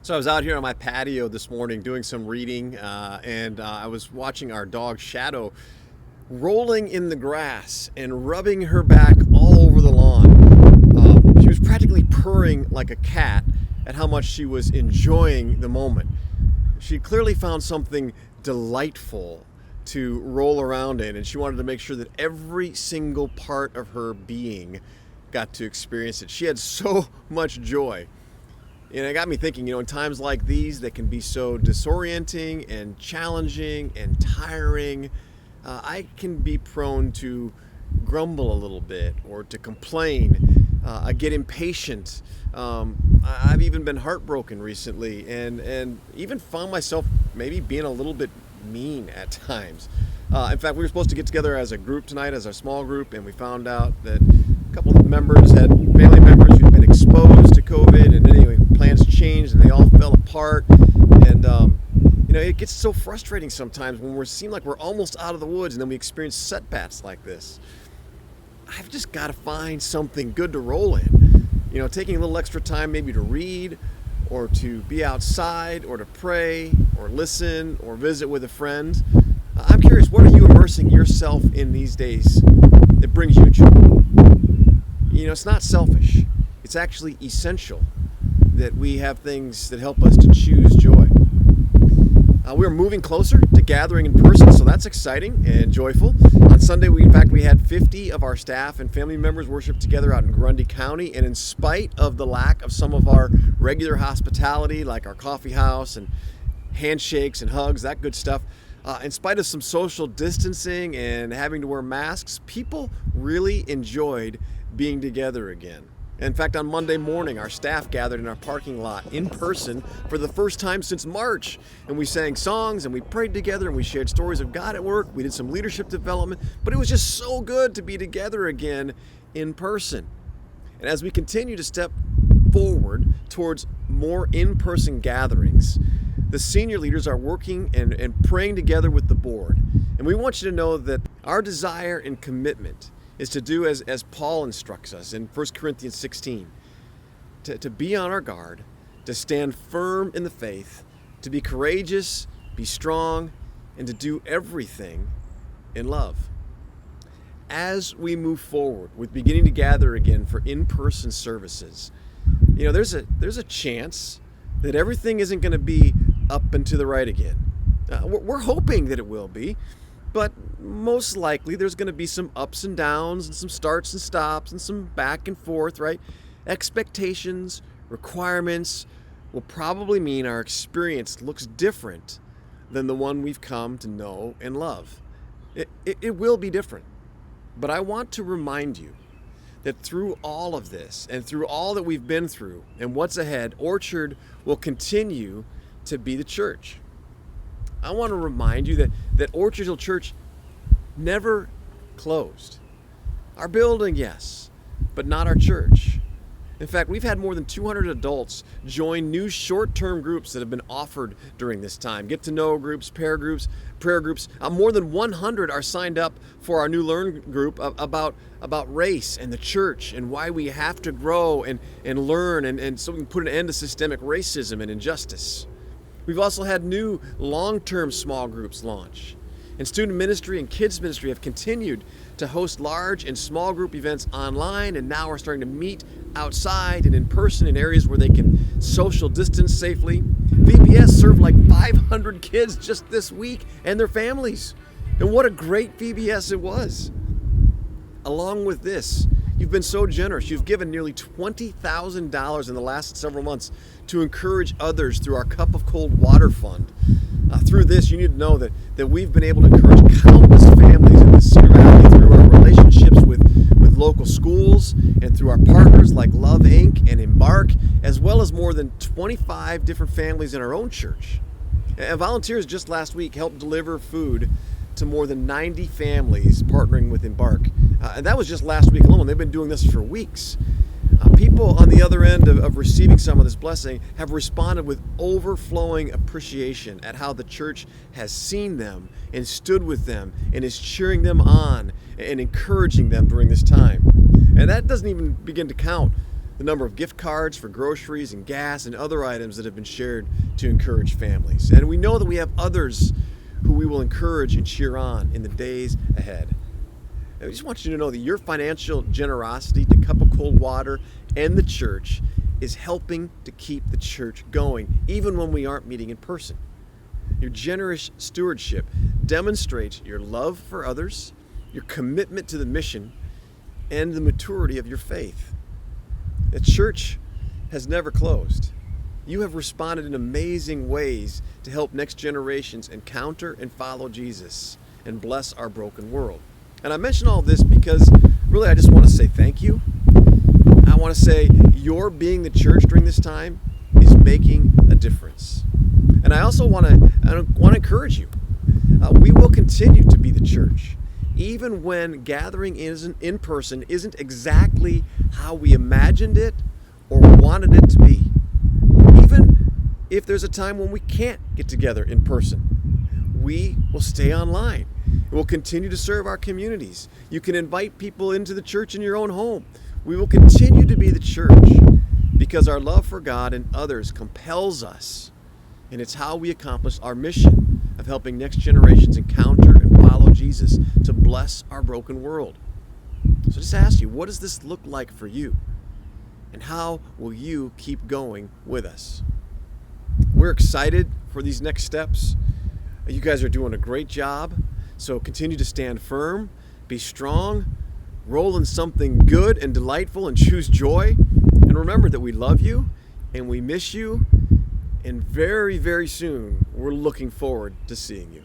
So I was out here on my patio this morning doing some reading, and I was watching our dog Shadow rolling in the grass and rubbing her back all over the lawn. She was practically purring like a cat at how much she was enjoying the moment. She clearly found something delightful to roll around in, and she wanted to make sure that every single part of her being got to experience it. She had so much joy. And it got me thinking, in times like these that can be so disorienting and challenging and tiring, I can be prone to grumble a little bit or to complain. I get impatient. I've even been heartbroken recently and even found myself maybe being a little bit mean at times. In fact, we were supposed to get together as a group tonight, as our small group, and we found out that a couple of members had family members who'd been exposed to COVID, and anyway, plans changed and they all fell apart. And it gets so frustrating sometimes when we seem like we're almost out of the woods, and then we experience setbacks like this. I've just got to find something good to roll in. Taking a little extra time maybe to read, or to be outside, or to pray, or listen, or visit with a friend. I'm curious, what are you immersing yourself in these days that brings you joy? It's not selfish. It's actually essential that we have things that help us to choose joy. We're moving closer to gathering in person, so that's exciting and joyful. On Sunday, we had 50 of our staff and family members worship together out in Grundy County, and in spite of the lack of some of our regular hospitality, like our coffee house and handshakes and hugs, that good stuff, in spite of some social distancing and having to wear masks, people really enjoyed being together again. In fact, on Monday morning, our staff gathered in our parking lot in person for the first time since March. And we sang songs and we prayed together and we shared stories of God at work. We did some leadership development, but it was just so good to be together again in person. And as we continue to step forward towards more in-person gatherings, the senior leaders are working and praying together with the board. And we want you to know that our desire and commitment is to do as Paul instructs us in 1 Corinthians 16, to be on our guard, to stand firm in the faith, to be courageous, be strong, and to do everything in love. As we move forward with beginning to gather again for in-person services, there's a chance that everything isn't going to be up and to the right again. We're hoping that it will be, but most likely there's going to be some ups and downs and some starts and stops and some back and forth, right? Expectations, requirements will probably mean our experience looks different than the one we've come to know and love. It will be different. But I want to remind you that through all of this and through all that we've been through and what's ahead, Orchard will continue to be the church. I want to remind you that Orchard Hill Church never closed. Our building, yes, but not our church. In fact, we've had more than 200 adults join new short-term groups that have been offered during this time. Get-to-know groups, prayer groups. More than 100 are signed up for our new Learn group about race and the church and why we have to grow and learn and so we can put an end to systemic racism and injustice. We've also had new long-term small groups launch. And student ministry and kids ministry have continued to host large and small group events online, and now we're starting to meet outside and in person in areas where they can social distance safely. VBS served like 500 kids just this week and their families. And what a great VBS it was. Along with this, you've been so generous. You've given nearly $20,000 in the last several months to encourage others through our Cup of Cold Water Fund. Through this, you need to know that we've been able to encourage countless families in the Cedar Valley through our relationships with local schools and through our partners like Love Inc. and Embark, as well as more than 25 different families in our own church. And volunteers just last week helped deliver food to more than 90 families partnering with Embark. And that was just last week alone. They've been doing this for weeks. People on the other end of receiving some of this blessing have responded with overflowing appreciation at how the church has seen them and stood with them and is cheering them on and encouraging them during this time. And that doesn't even begin to count the number of gift cards for groceries and gas and other items that have been shared to encourage families. And we know that we have others who we will encourage and cheer on in the days ahead. I just want you to know that your financial generosity to Cup of Cold Water and the church is helping to keep the church going, even when we aren't meeting in person. Your generous stewardship demonstrates your love for others, your commitment to the mission, and the maturity of your faith. The church has never closed. You have responded in amazing ways to help next generations encounter and follow Jesus and bless our broken world. And I mention all this because really I just want to say thank you. I want to say your being the church during this time is making a difference. And I also want to encourage you. We will continue to be the church, even when gathering in person isn't exactly how we imagined it or wanted it to be. Even if there's a time when we can't get together in person, we will stay online. We'll continue to serve our communities. You can invite people into the church in your own home. We will continue to be the church because our love for God and others compels us. And it's how we accomplish our mission of helping next generations encounter and follow Jesus to bless our broken world. So just ask you, what does this look like for you? And how will you keep going with us? We're excited for these next steps. You guys are doing a great job. So continue to stand firm, be strong, roll in something good and delightful, and choose joy. And remember that we love you and we miss you. And very, very soon, we're looking forward to seeing you.